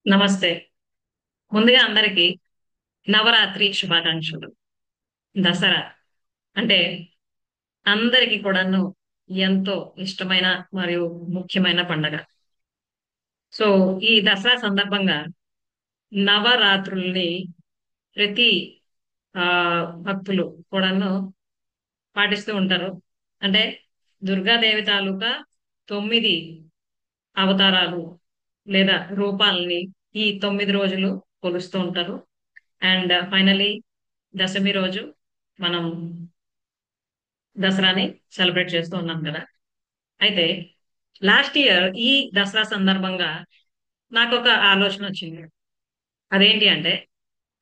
నమస్తే. ముందుగా అందరికి నవరాత్రి శుభాకాంక్షలు. దసరా అంటే అందరికి కూడాను ఎంతో ఇష్టమైన మరియు ముఖ్యమైన పండగ. సో, ఈ దసరా సందర్భంగా నవరాత్రుల్ని ప్రతి భక్తులు కూడాను పాటిస్తూ ఉంటారు. అంటే దుర్గాదేవి తాలూకా 9 అవతారాలు లేదా రూపాల్ని ఈ 9 రోజులు కొలుస్తూ ఉంటారు. అండ్ ఫైనల్లీ దశమి రోజు మనం దసరాని సెలబ్రేట్ చేస్తూ ఉన్నాం కదా. అయితే లాస్ట్ ఇయర్ ఈ దసరా సందర్భంగా నాకొక ఆలోచన వచ్చింది. అదేంటి అంటే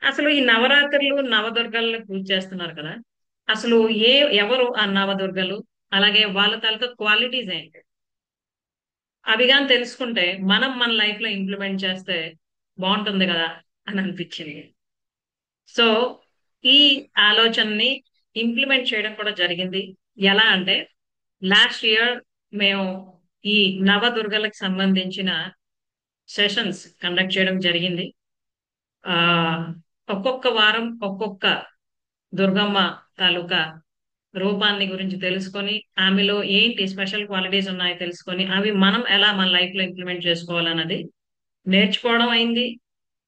అసలు ఈ నవరాత్రులు నవదుర్గల్ని పూజ చేస్తున్నారు కదా. అసలు ఎవరు ఆ నవదుర్గలు? అలాగే వాళ్ళ తాలూకా క్వాలిటీస్ ఏంటి? అవి గాని తెలుసుకుంటే మనం మన లైఫ్ లో ఇంప్లిమెంట్ చేస్తే బాగుంటుంది కదా అని అనిపించింది. సో ఈ ఆలోచనని ఇంప్లిమెంట్ చేయడం కూడా జరిగింది. ఎలా అంటే లాస్ట్ ఇయర్ మేము ఈ నవదుర్గలకు సంబంధించిన సెషన్స్ కండక్ట్ చేయడం జరిగింది. ఆ ఒక్కొక్క వారం ఒక్కొక్క దుర్గమ్మ తాలూకా రూపాన్ని గురించి తెలుసుకొని ఆమెలో ఏంటి స్పెషల్ క్వాలిటీస్ ఉన్నాయో తెలుసుకొని అవి మనం ఎలా మన లైఫ్ లో ఇంప్లిమెంట్ చేసుకోవాలన్నది నేర్చుకోవడం అయింది.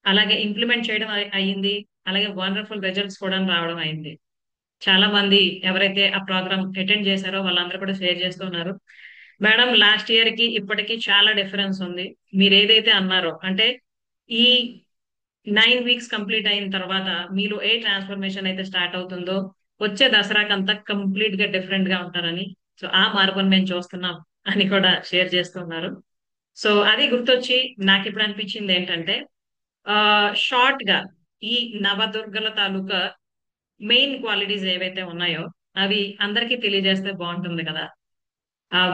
అలాగే ఇంప్లిమెంట్ చేయడం అయింది. అలాగే వండర్ఫుల్ రిజల్ట్స్ కూడా రావడం అయింది. చాలా మంది ఎవరైతే ఆ ప్రోగ్రామ్ అటెండ్ చేశారో వాళ్ళందరూ కూడా షేర్ చేస్తున్నారు. మేడం, లాస్ట్ ఇయర్ కి ఇప్పటికి చాలా డిఫరెన్స్ ఉంది. మీరు ఏదైతే అన్నారో అంటే ఈ 9 వీక్స్ కంప్లీట్ అయిన తర్వాత మీలో ఏ ట్రాన్స్ఫర్మేషన్ అయితే స్టార్ట్ అవుతుందో వచ్చే దసరాకంతా కంప్లీట్ గా డిఫరెంట్ గా ఉంటారని, సో ఆ మార్పును మేము చూస్తున్నాం అని కూడా షేర్ చేస్తున్నారు. సో అది గుర్తొచ్చి నాకు ఇప్పుడు అనిపించింది ఏంటంటే షార్ట్ గా ఈ నవదుర్గల తాలూకా మెయిన్ క్వాలిటీస్ ఏవైతే ఉన్నాయో అవి అందరికీ తెలియజేస్తే బాగుంటుంది కదా.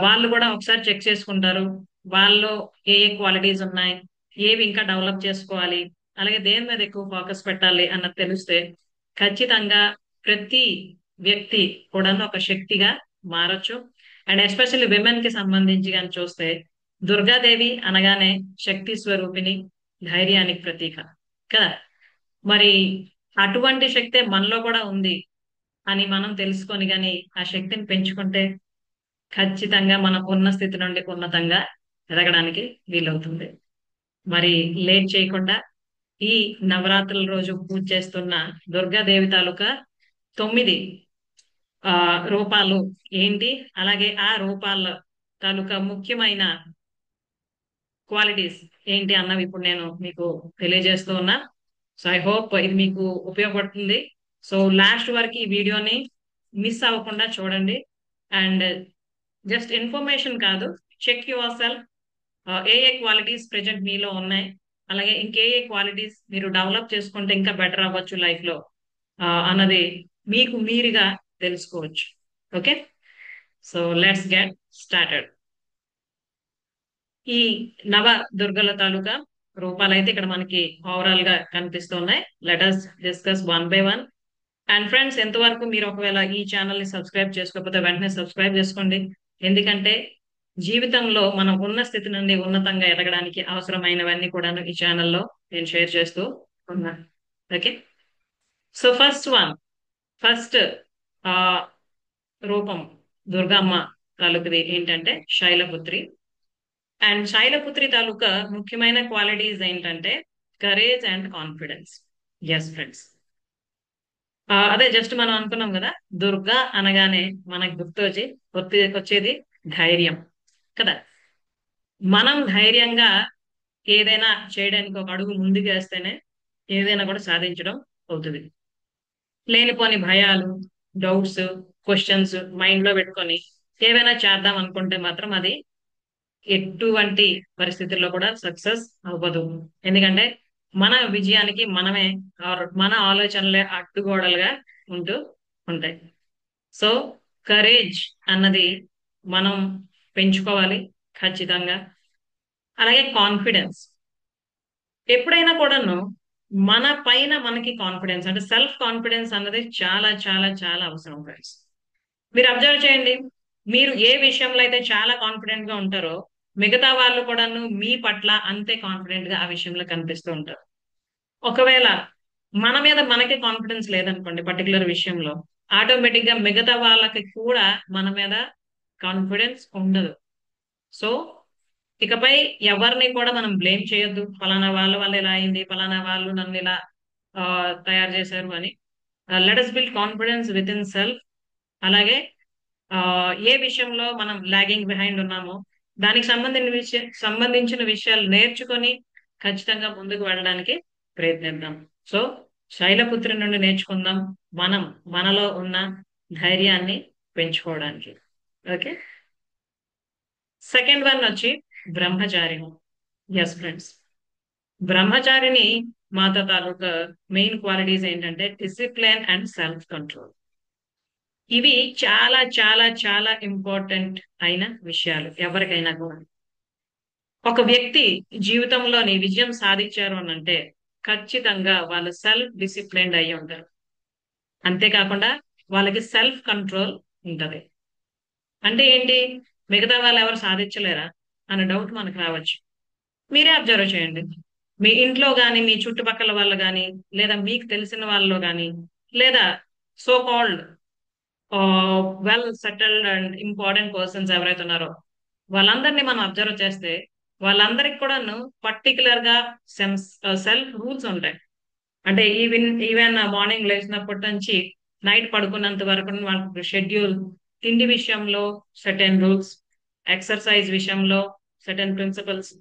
వాళ్ళు కూడా ఒకసారి చెక్ చేసుకుంటారు. వాళ్ళు ఏ ఏ క్వాలిటీస్ ఉన్నాయి, ఏవి ఇంకా డెవలప్ చేసుకోవాలి, అలాగే దేని మీద ఎక్కువ ఫోకస్ పెట్టాలి అన్నది తెలిస్తే ఖచ్చితంగా ప్రతి వ్యక్తి కూడా ఒక శక్తిగా మారచ్చు. అండ్ ఎస్పెషల్లీ విమెన్ కి సంబంధించి కానీ చూస్తే దుర్గాదేవి అనగానే శక్తి స్వరూపిణి, ధైర్యానికి ప్రతీక కదా. మరి అటువంటి శక్తే మనలో కూడా ఉంది అని మనం తెలుసుకొని గాని ఆ శక్తిని పెంచుకుంటే ఖచ్చితంగా మనం ఉన్న స్థితి నుండి ఉన్నతంగా ఎదగడానికి వీలవుతుంది. మరి లేట్ చేయకుండా ఈ నవరాత్రుల రోజు పూజ చేస్తున్న దుర్గాదేవి తాలూకా 9 రూపాలు ఏంటి, అలాగే ఆ రూపాల తాలూకా ముఖ్యమైన క్వాలిటీస్ ఏంటి అన్నవి ఇప్పుడు నేను మీకు తెలియజేస్తూ ఉన్నా. సో ఐ హోప్ ఇది మీకు ఉపయోగపడుతుంది. సో లాస్ట్ వరకు ఈ వీడియోని మిస్ అవ్వకుండా చూడండి. అండ్ జస్ట్ ఇన్ఫర్మేషన్ కాదు, చెక్ యువర్ సెల్ఫ్. ఏ ఏ క్వాలిటీస్ ప్రెజెంట్ మీలో ఉన్నాయి, అలాగే ఇంకే ఏ క్వాలిటీస్ మీరు డెవలప్ చేసుకుంటే ఇంకా బెటర్ అవ్వచ్చు లైఫ్ లో అన్నది మీకు మీరుగా తెలుసుకోవచ్చు. Okay, so let's get started. ఈ నవ దుర్గల తాలూకా రూపాలైతే ఇక్కడ మనకి ఓవరాల్ గా కనిపిస్తున్నాయి. Let us discuss one by one. And friends, ఎంతవరకు మీరు ఒకవేళ ఈ ఛానల్ ని సబ్స్క్రైబ్ చేసుకోకపోతే వెంటనే సబ్స్క్రైబ్ చేసుకోండి. ఎందుకంటే జీవితంలో మనం ఉన్న స్థితి నుండి ఉన్నతంగా ఎదగడానికి అవసరమైనవన్నీ కూడాను ఈ ఛానల్లో నేను షేర్ చేస్తూ ఉన్నాను. ఓకే, సో ఫస్ట్ ఆ రూపం దుర్గమ్మ తాలూకుది ఏంటంటే శైలపుత్రి. అండ్ శైలపుత్రి తాలూకా ముఖ్యమైన క్వాలిటీస్ ఏంటంటే courage and confidence. Yes friends, అదే జస్ట్ మనం అనుకున్నాం కదా, దుర్గా అనగానే మనకు వచ్చేది ధైర్యం కదా. మనం ధైర్యంగా ఏదైనా చేయడానికి ఒక అడుగు ముందుకు వేస్తేనే ఏదైనా కూడా సాధించడం అవుతుంది. లేనిపోని భయాలు, డౌట్స్, క్వశ్చన్స్ మైండ్ లో పెట్టుకొని ఏవైనా చేద్దాం అనుకుంటే మాత్రం అది ఎటువంటి పరిస్థితుల్లో కూడా సక్సెస్ అవ్వదు. ఎందుకంటే మన విజయానికి మనమే మన ఆలోచనలే అడ్డుగోడలుగా ఉంటూ ఉంటాయి. సో కరేజ్ అన్నది మనం పెంచుకోవాలి ఖచ్చితంగా. అలాగే కాన్ఫిడెన్స్, ఎప్పుడైనా కూడాను మన పైన మనకి కాన్ఫిడెన్స్ అంటే సెల్ఫ్ కాన్ఫిడెన్స్ అన్నది చాలా చాలా చాలా అవసరం ఫ్రెండ్స్. మీరు అబ్జర్వ్ చేయండి, మీరు ఏ విషయంలో అయితే చాలా కాన్ఫిడెంట్ గా ఉంటారో మిగతా వాళ్ళు కూడాను మీ పట్ల అంతే కాన్ఫిడెంట్ గా ఆ విషయంలో కనిపిస్తూ ఉంటారు. ఒకవేళ మన మీద మనకి కాన్ఫిడెన్స్ లేదనుకోండి పర్టికులర్ విషయంలో, ఆటోమేటిక్ గా మిగతా వాళ్ళకి కూడా మన మీద కాన్ఫిడెన్స్ ఉండదు. సో ఇకపై ఎవరిని కూడా మనం బ్లేమ్ చేయొద్దు. ఫలానా వాళ్ళ వల్ల ఇలా అయింది, ఫలానా వాళ్ళు నన్ను ఇలా తయారు చేశారు అని. Let us build confidence with in self. అలాగే ఏ విషయంలో మనం లాగింగ్ బిహైండ్ ఉన్నామో దానికి సంబంధించిన విషయాలు నేర్చుకొని ఖచ్చితంగా ముందుకు వెళ్ళడానికి ప్రయత్నిద్దాం. సో శైలపుత్రి నుండి నేర్చుకుందాం మనం మనలో ఉన్న ధైర్యాన్ని పెంచుకోవడానికి. ఓకే. సెకండ్ వన్ వచ్చి బ్రహ్మచారి. ఎస్ ఫ్రెండ్స్, బ్రహ్మచారిని మాత తాలూకా మెయిన్ క్వాలిటీస్ ఏంటంటే డిసిప్లిన్ అండ్ సెల్ఫ్ కంట్రోల్. ఇవి చాలా చాలా చాలా ఇంపార్టెంట్ అయిన విషయాలు ఎవరికైనా కూడా. ఒక వ్యక్తి జీవితంలోని విజయం సాధించారు అని అంటే ఖచ్చితంగా వాళ్ళు సెల్ఫ్ డిసిప్లైన్డ్ అయి ఉంటారు. అంతేకాకుండా వాళ్ళకి సెల్ఫ్ కంట్రోల్ ఉంటది. అంటే ఏంటి, మిగతా వాళ్ళు ఎవరు సాధించలేరా అన్న డౌట్ మనకు రావచ్చు. మీరే అబ్జర్వ్ చేయండి. మీ ఇంట్లో గాని, మీ చుట్టుపక్కల వాళ్ళు గాని, లేదా మీకు తెలిసిన వాళ్ళలో గాని, లేదా so called well settled and important persons ఎవరైతే ఉన్నారో వాళ్ళందరినీ మనం అబ్జర్వ్ చేస్తే వాళ్ళందరికి కూడాను పర్టికులర్ గా సెల్ఫ్ రూల్స్ ఉంటాయి. అంటే ఈవెన్ మార్నింగ్ లేచినప్పటి నుంచి నైట్ పడుకున్నంత వరకు వాళ్ళకి షెడ్యూల్, తిండి విషయంలో సర్టెన్ రూల్స్, ఎక్సర్సైజ్ విషయంలో సర్టెన్ ప్రిన్సిపల్స్,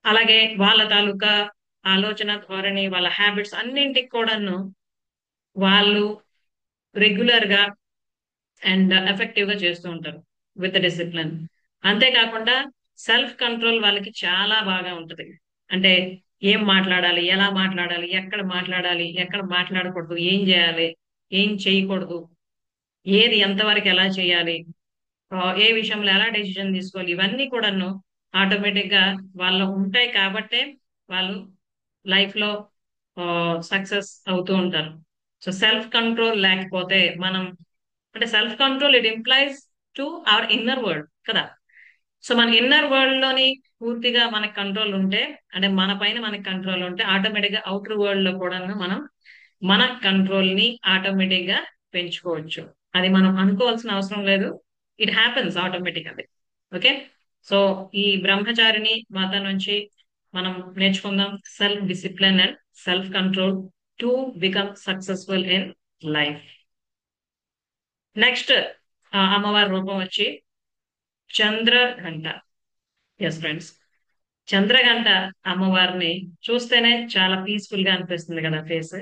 అలాగే వాళ్ళ తాలూకా ఆలోచన ధోరణి, వాళ్ళ హ్యాబిట్స్ అన్నింటికి కూడాను వాళ్ళు రెగ్యులర్ గా అండ్ ఎఫెక్టివ్ గా చేస్తూ ఉంటారు విత్ డిసిప్లిన్. అంతేకాకుండా సెల్ఫ్ కంట్రోల్ వాళ్ళకి చాలా బాగా ఉంటది. అంటే ఏం మాట్లాడాలి, ఎలా మాట్లాడాలి, ఎక్కడ మాట్లాడకూడదు, ఏం చేయాలి, ఏం చేయకూడదు, ఏది ఎంతవరకు ఎలా చేయాలి, ఏ విషయంలో ఎలా డెసిషన్ తీసుకోవాలి, ఇవన్నీ కూడాను ఆటోమేటిక్ గా వాళ్ళు ఉంటాయి కాబట్టే వాళ్ళు లైఫ్ లో సక్సెస్ అవుతూ ఉంటారు. సో సెల్ఫ్ కంట్రోల్ లేకపోతే మనం, అంటే self control it implies to our inner world కదా. సో మన ఇన్నర్ వరల్డ్ లోని పూర్తిగా మనకి కంట్రోల్ ఉంటే, అంటే మన పైన మనకి కంట్రోల్ ఉంటే ఆటోమేటిక్ గా అవుటర్ వరల్డ్ లో కూడా మనం మన కంట్రోల్ ని ఆటోమేటిక్ గా పెంచుకోవచ్చు. అది మనం అనుకోవాల్సిన అవసరం లేదు. ఇట్ హ్యాపెన్స్ ఆటోమేటిక్ అది. ఓకే. సో ఈ బ్రహ్మచారిని మాత నుంచి మనం నేర్చుకుందాం self discipline and self control to become successful in life. Next అమ్మవారి రూపం వచ్చి చంద్రఘంట. ఎస్ ఫ్రెండ్స్, చంద్రఘంట అమ్మవారిని చూస్తేనే చాలా పీస్ఫుల్ గా అనిపిస్తుంది కదా ఫేస్.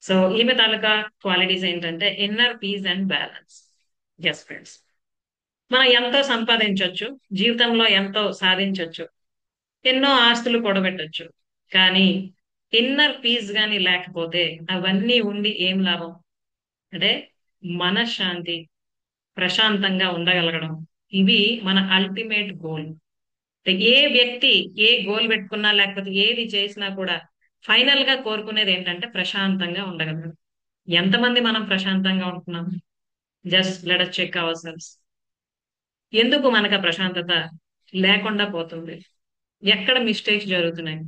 సో ఈమె తాలూకా క్వాలిటీస్ ఏంటంటే inner peace and balance. Yes friends, మనం ఎంతో సంపాదించవచ్చు, జీవితంలో ఎంతో సాధించవచ్చు, ఎన్నో ఆస్తులు కూడబెట్టచ్చు, కానీ ఇన్నర్ పీస్ గాని లేకపోతే అవన్నీ ఉండి ఏం లాభం. అంటే మనశ్శాంతి, ప్రశాంతంగా ఉండగలగడం, ఇవి మన అల్టిమేట్ గోల్. ఏ వ్యక్తి ఏ గోల్ పెట్టుకున్నా లేకపోతే ఏది చేసినా కూడా ఫైనల్ గా కోరుకునేది ఏంటంటే ప్రశాంతంగా ఉండగలగడం. ఎంతమంది మనం ప్రశాంతంగా ఉంటున్నాం? Just let us check ourselves. ఎందుకు మనకు ఆ ప్రశాంతత లేకుండా పోతుంది? ఎక్కడ మిస్టేక్స్ జరుగుతున్నాయి?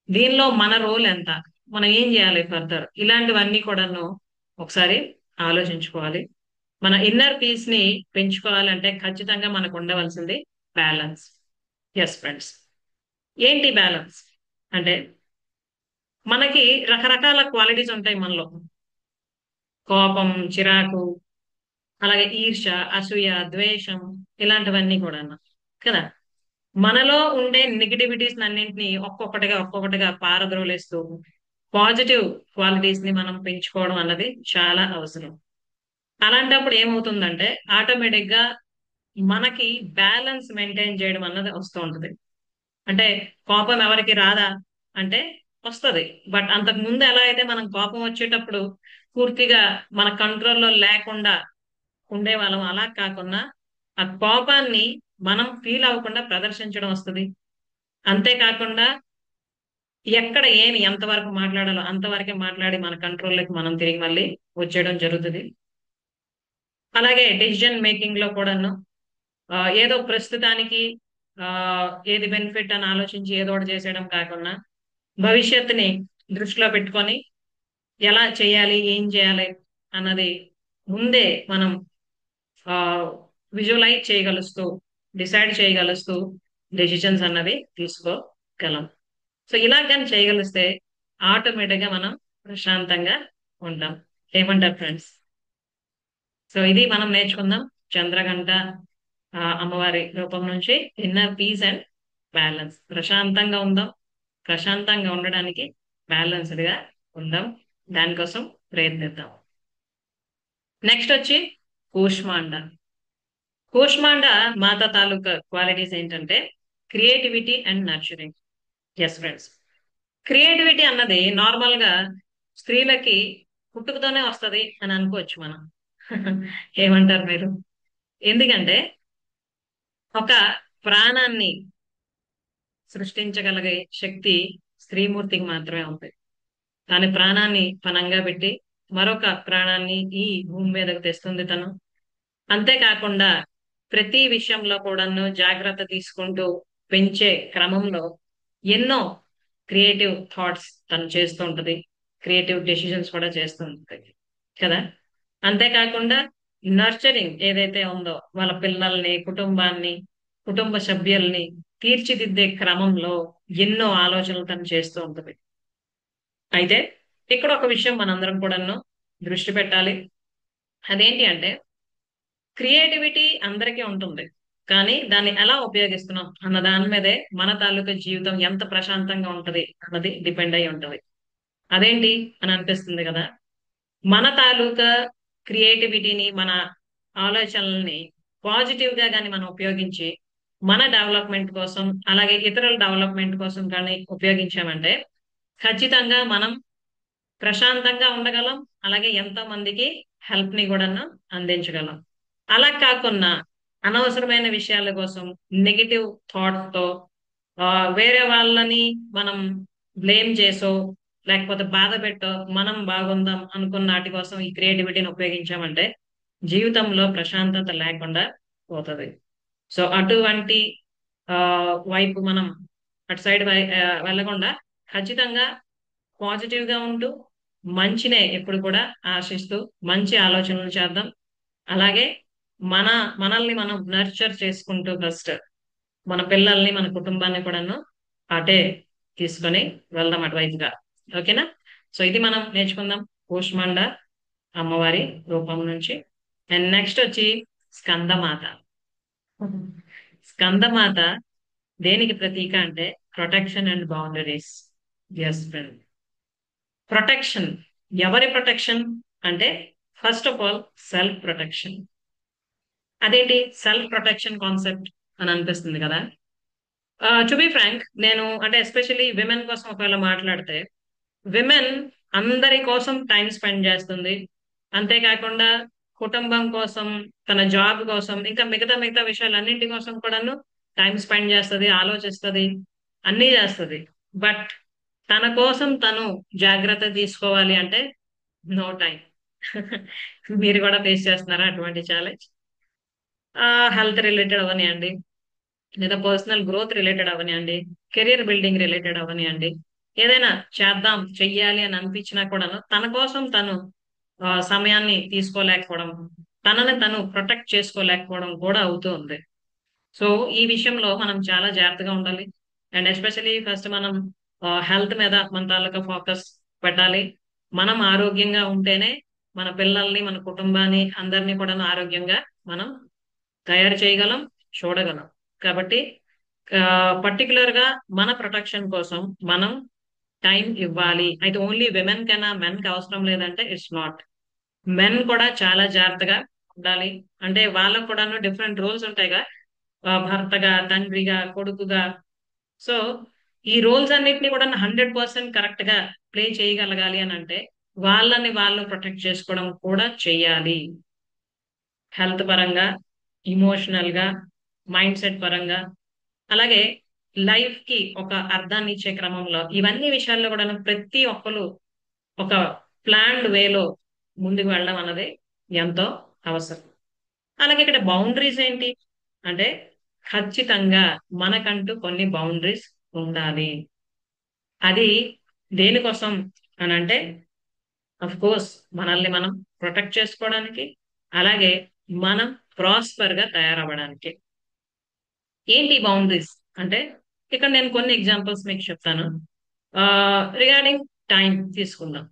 దీనిలో మన రోల్ ఎంత? మనం ఏం చేయాలి ఫర్దర్? ఇలాంటివన్నీ కూడాను ఒకసారి ఆలోచించుకోవాలి. మన ఇన్నర్ పీస్ ని పెంచుకోవాలంటే ఖచ్చితంగా మనకు ఉండవలసింది బ్యాలెన్స్. ఎస్ ఫ్రెండ్స్, ఏంటి బ్యాలెన్స్ అంటే మనకి రకరకాల క్వాలిటీస్ ఉంటాయి మనలో. కోపం, చిరాకు, అలాగే ఈర్ష్య, అసూయ, ద్వేషం, ఇలాంటివన్నీ కూడా కదా. మనలో ఉండే నెగిటివిటీస్ అన్నింటినీ ఒక్కొక్కటిగా పారద్రోలేస్తూ పాజిటివ్ క్వాలిటీస్ ని మనం పెంచుకోవడం అన్నది చాలా అవసరం. అలాంటప్పుడు ఏమవుతుందంటే ఆటోమేటిక్ గా మనకి బ్యాలెన్స్ మెయింటైన్ చేయడం అన్నది వస్తూ ఉంటది. అంటే కోపం ఎవరికి రాదా అంటే వస్తది. బట్ అంతకు ముందు ఎలా అయితే మనం కోపం వచ్చేటప్పుడు పూర్తిగా మన కంట్రోల్లో లేకుండా ఉండేవాళ్ళం, అలా కాకుండా ఆ కోపాన్ని మనం ఫీల్ అవ్వకుండా ప్రదర్శించడం వస్తుంది. అంతేకాకుండా ఎక్కడ ఏమి ఎంతవరకు మాట్లాడాలో అంతవరకే మాట్లాడి మన కంట్రోల్లోకి మనం తిరిగి మళ్ళీ వచ్చేయడం జరుగుతుంది. అలాగే డెసిషన్ మేకింగ్ లో కూడాను ఏదో ప్రస్తుతానికి ఆ ఏది బెనిఫిట్ అని ఆలోచించి ఏదో ఒకటి చేసేయడం కాకుండా భవిష్యత్తుని దృష్టిలో పెట్టుకొని ఎలా చేయాలి, ఏం చేయాలి అన్నది ముందే మనం ఆ విజువలైజ్ చేయగలుస్తూ, డిసైడ్ చేయగలుస్తూ డెసిషన్స్ అన్నవి తీసుకోగలం. సో ఇలా కానీ చేయగలిస్తే ఆటోమేటిక్ గా మనం ప్రశాంతంగా ఉంటాం. ఏమంటారు ఫ్రెండ్స్? సో ఇది మనం నేర్చుకుందాం చంద్రగంట అమ్మవారి రూపం నుంచి ఇన్నర్ పీస్ అండ్ బ్యాలెన్స్. ప్రశాంతంగా ఉందాం, ప్రశాంతంగా ఉండడానికి బ్యాలెన్స్డ్ గా ఉందాం, దానికోసం ప్రయత్నిద్దాం. నెక్స్ట్ వచ్చి కూష్మాండ. కూష్మాండ మాత తాలూకా క్వాలిటీస్ ఏంటంటే creativity and nurturing. Yes friends, creativity అన్నది నార్మల్ గా స్త్రీలకి పుట్టుకతోనే వస్తది అని అనుకోవచ్చు మనం. ఏమంటారు మీరు? ఎందుకంటే ఒక ప్రాణాన్ని సృష్టించగలిగే శక్తి స్త్రీమూర్తికి మాత్రమే ఉంది. దాని ప్రాణాన్ని పణంగా పెట్టి మరొక ప్రాణాన్ని ఈ భూమి మీదకు తెస్తుంది తను. అంతేకాకుండా ప్రతి విషయంలో కూడాను జాగ్రత్త తీసుకుంటూ పెంచే క్రమంలో ఎన్నో క్రియేటివ్ థాట్స్ తను చేస్తూ ఉంటది, క్రియేటివ్ డెసిషన్స్ కూడా చేస్తూ ఉంటది కదా. అంతేకాకుండా నర్చరింగ్ ఏదైతే ఉందో వాళ్ళ పిల్లల్ని, కుటుంబాన్ని, కుటుంబ సభ్యుల్ని తీర్చిదిద్దే క్రమంలో ఎన్నో ఆలోచనలు తను చేస్తూ ఉంటది. అయితే ఇక్కడ ఒక విషయం మనందరం కూడాను దృష్టి పెట్టాలి. అదేంటి అంటే క్రియేటివిటీ అందరికీ ఉంటుంది, కానీ దాన్ని ఎలా ఉపయోగిస్తున్నాం అన్న దాని మీదే మన తాలూకా జీవితం ఎంత ప్రశాంతంగా ఉంటది అన్నది డిపెండ్ అయి ఉంటది. అదేంటి అని అనిపిస్తుంది కదా. మన తాలూకా క్రియేటివిటీని, మన ఆలోచనల్ని పాజిటివ్ గా కానీ మనం ఉపయోగించి మన డెవలప్మెంట్ కోసం, అలాగే ఇతరుల డెవలప్మెంట్ కోసం కానీ ఉపయోగించామంటే ఖచ్చితంగా మనం ప్రశాంతంగా ఉండగలం, అలాగే ఎంతో మందికి హెల్ప్ ని కూడా అందించగలం. అలా కాకుండా అనవసరమైన విషయాల కోసం నెగిటివ్ థాట్ తో ఆ, వేరే వాళ్ళని మనం బ్లేమ్ చేసో లేకపోతే బాధ పెట్టో మనం బాగుందాం అనుకున్న వాటి కోసం ఈ క్రియేటివిటీని ఉపయోగించామంటే జీవితంలో ప్రశాంతత లేకుండా పోతుంది. సో అటువంటి ఆ వైపు మనం అటు సైడ్ వెళ్ళకుండా ఖచ్చితంగా పాజిటివ్ గా ఉంటూ మంచినే ఎప్పుడు కూడా ఆశిస్తూ మంచి ఆలోచనలు చేద్దాం. అలాగే మన మనల్ని మనం నర్చర్ చేసుకుంటూ ఫస్ట్ మన పిల్లల్ని, మన కుటుంబాన్ని కూడాను అటే తీసుకొని వెళ్దాం అటువైపుగా. ఓకేనా? సో ఇది మనం నేర్చుకుందాం కూష్మాండ అమ్మవారి రూపం నుంచి. అండ్ నెక్స్ట్ వచ్చి స్కందమాత. స్కందమాత దేనికి ప్రతీక అంటే protection and boundaries. Yes friend, protection. ఎవరి ప్రొటెక్షన్ అంటే first of all self protection. అదేంటి సెల్ఫ్ ప్రొటెక్షన్ కాన్సెప్ట్ అని అనిపిస్తుంది కదా. టు బి ఫ్రాంక్, నేను అంటే ఎస్పెషల్లీ విమెన్ కోసం ఒకవేళ మాట్లాడితే విమెన్ అందరి కోసం టైం స్పెండ్ చేస్తుంది. అంతేకాకుండా కుటుంబం కోసం, తన జాబ్ కోసం, ఇంకా మిగతా మిగతా విషయాలన్నింటి కోసం కూడాను టైం స్పెండ్ చేస్తుంది, ఆలోచిస్తుంది, అన్నీ చేస్తుంది. బట్ తన కోసం తను జాగ్రత్త తీసుకోవాలి అంటే నో టైం. మీరు కూడా ఫేస్ చేస్తున్నారా అటువంటి ఛాలెంజ్? హెల్త్ రిలేటెడ్ అవనివ్వండి, లేదా పర్సనల్ గ్రోత్ రిలేటెడ్ అవనివ్వండి, కెరియర్ బిల్డింగ్ రిలేటెడ్ అవనివ్వండి, ఏదైనా చేద్దాం చెయ్యాలి అని అనిపించినా కూడాను తన కోసం తను సమయాన్ని తీసుకోలేకపోవడం, తనని తను ప్రొటెక్ట్ చేసుకోలేకపోవడం కూడా అవుతూ ఉంది. సో ఈ విషయంలో మనం చాలా జాగ్రత్తగా ఉండాలి. అండ్ ఎస్పెషలీ ఫస్ట్ మనం హెల్త్ మీద మన తాలూకా ఫోకస్ పెట్టాలి. మనం ఆరోగ్యంగా ఉంటేనే మన పిల్లల్ని, మన కుటుంబాన్ని అందరినీ కూడా ఆరోగ్యంగా మనం తయారు చేయగలం, చూడగలం. కాబట్టి పర్టికులర్ గా మన ప్రొటెక్షన్ కోసం మనం టైం ఇవ్వాలి. అయితే ఓన్లీ విమెన్ కైనా మెన్ కి అవసరం లేదంటే ఇట్స్ నాట్. మెన్ కూడా చాలా జాగ్రత్తగా ఉండాలి. అంటే వాళ్ళకు కూడాను డిఫరెంట్ రోల్స్ ఉంటాయిగా, భర్తగా, తండ్రిగా, కొడుకుగా. సో ఈ రోల్స్ అన్నిటిని కూడా 100% కరెక్ట్ గా ప్లే చేయగలగాలి అని అంటే వాళ్ళని వాళ్ళు ప్రొటెక్ట్ చేసుకోవడం కూడా చెయ్యాలి. హెల్త్ పరంగా, ఇమోషనల్ గా, మైండ్ సెట్ పరంగా, అలాగే లైఫ్ కి ఒక అర్థాన్ని ఇచ్చే క్రమంలో ఇవన్నీ విషయాల్లో కూడా ప్రతి ఒక్కరు ఒక ప్లాన్డ్ వేలో ముందుకు వెళ్ళడం అన్నది ఎంతో అవసరం. అలాగే ఇక్కడ బౌండరీస్ ఏంటి అంటే ఖచ్చితంగా మనకంటూ కొన్ని బౌండరీస్ ఉండాలి. అది దేనికోసం అనంటే అఫ్ కోర్స్ మనల్ని మనం ప్రొటెక్ట్ చేసుకోవడానికి, అలాగే మనం ప్రాస్పర్ గా తయారవ్వడానికి. ఏంటి బౌండరీస్ అంటే, ఇక్కడ నేను కొన్ని ఎగ్జాంపుల్స్ మీకు చెప్తాను. రిగార్డింగ్ టైం తీసుకుందాం.